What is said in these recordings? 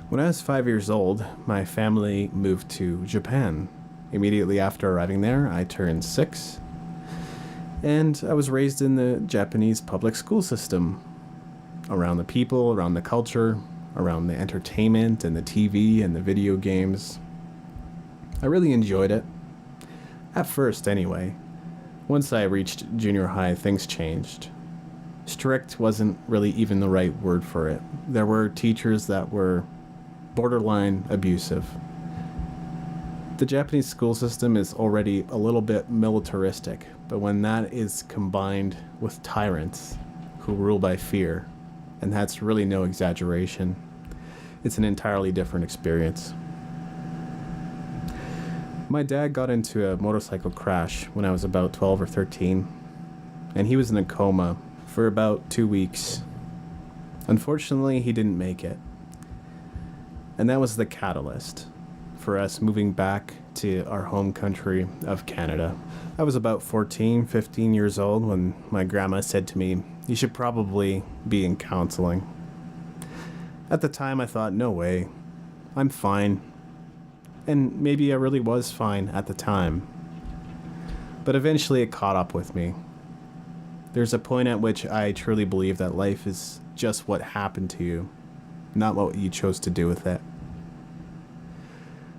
When I was 5 years old, my family moved to Japan. Immediately after arriving there, I turned 6, and I was raised in the Japanese public school system. Around the people, around the culture, around the entertainment and the TV and the video games. I really enjoyed it. At first, anyway. Once I reached junior high, things changed. Strict wasn't really even the right word for it. There were teachers that were borderline abusive. The Japanese school system is already a little bit militaristic, but when that is combined with tyrants who rule by fear, and that's really no exaggeration, it's an entirely different experience. My dad got into a motorcycle crash when I was about 12 or 13, and he was in a coma for about 2 weeks. Unfortunately, he didn't make it. And that was the catalyst for us moving back to our home country of Canada. I was about 14, 15 years old when my grandma said to me, "You should probably be in counseling." At the time, I thought, no way, I'm fine. And maybe I really was fine at the time. But eventually it caught up with me. There's a point at which I truly believe that life is just what happened to you, not what you chose to do with it.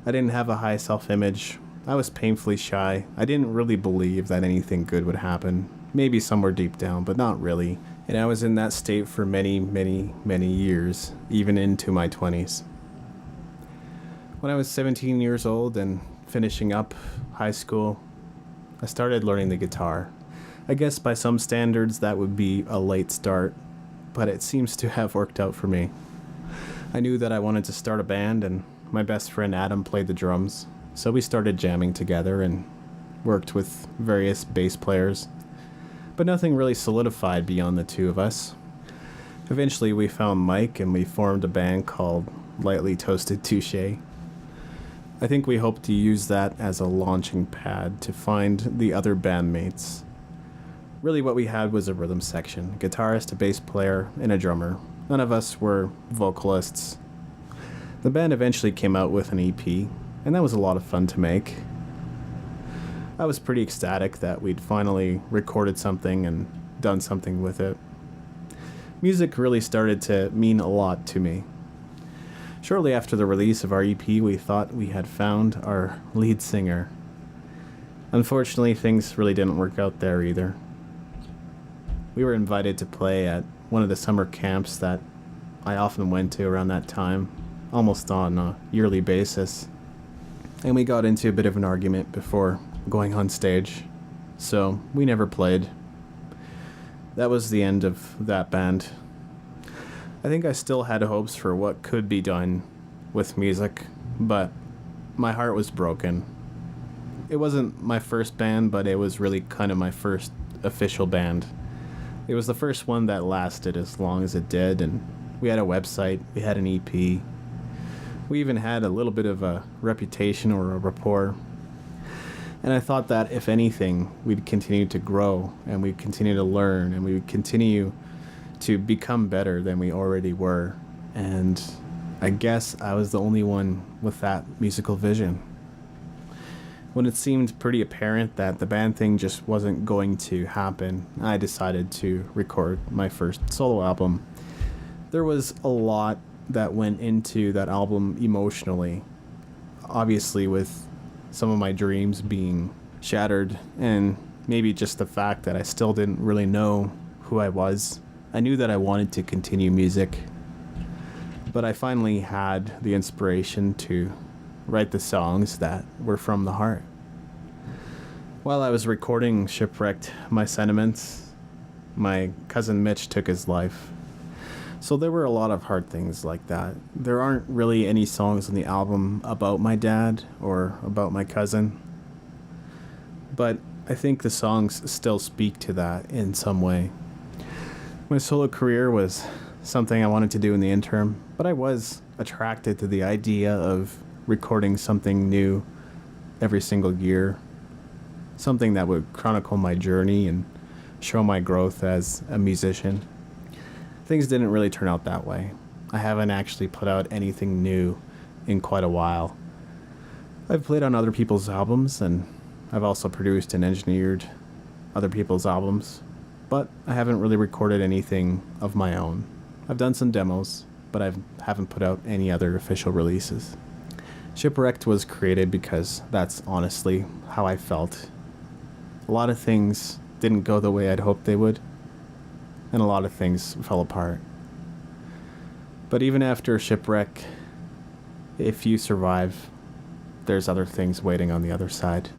I didn't have a high self-image. I was painfully shy. I didn't really believe that anything good would happen. Maybe somewhere deep down, but not really. And I was in that state for many, many, many years, even into my 20s. When I was 17 years old and finishing up high school, I started learning the guitar. I guess by some standards that would be a late start, but it seems to have worked out for me. I knew that I wanted to start a band, and my best friend Adam played the drums, so we started jamming together and worked with various bass players, but nothing really solidified beyond the two of us. Eventually we found Mike and we formed a band called Lightly Toasted Touche. I think we hoped to use that as a launching pad to find the other bandmates. Really what we had was a rhythm section, a guitarist, a bass player, and a drummer. None of us were vocalists. The band eventually came out with an EP, and that was a lot of fun to make. I was pretty ecstatic that we'd finally recorded something and done something with it. Music really started to mean a lot to me. Shortly after the release of our EP, we thought we had found our lead singer. Unfortunately, things really didn't work out there either. We were invited to play at one of the summer camps that I often went to around that time, almost on a yearly basis. And we got into a bit of an argument before going on stage, so we never played. That was the end of that band. I think I still had hopes for what could be done with music, but my heart was broken. It wasn't my first band, but it was really kind of my first official band. It was the first one that lasted as long as it did, and we had a website, we had an EP. We even had a little bit of a reputation or a rapport. And I thought that if anything, we'd continue to grow, and we'd continue to learn, and we would continue to become better than we already were. And I guess I was the only one with that musical vision. When it seemed pretty apparent that the band thing just wasn't going to happen, I decided to record my first solo album. There was a lot that went into that album emotionally. Obviously, with some of my dreams being shattered, and maybe just the fact that I still didn't really know who I was. I knew that I wanted to continue music, but I finally had the inspiration to write the songs that were from the heart. While I was recording Shipwrecked, my sentiments, my cousin Mitch took his life. So there were a lot of hard things like that. There aren't really any songs on the album about my dad or about my cousin, but I think the songs still speak to that in some way. My solo career was something I wanted to do in the interim, but I was attracted to the idea of recording something new every single year, something that would chronicle my journey and show my growth as a musician. Things didn't really turn out that way. I haven't actually put out anything new in quite a while. I've played on other people's albums, and I've also produced and engineered other people's albums, but I haven't really recorded anything of my own. I've done some demos, but I haven't put out any other official releases. Shipwrecked was created because that's honestly how I felt. A lot of things didn't go the way I'd hoped they would, and a lot of things fell apart. But even after a shipwreck, if you survive, there's other things waiting on the other side.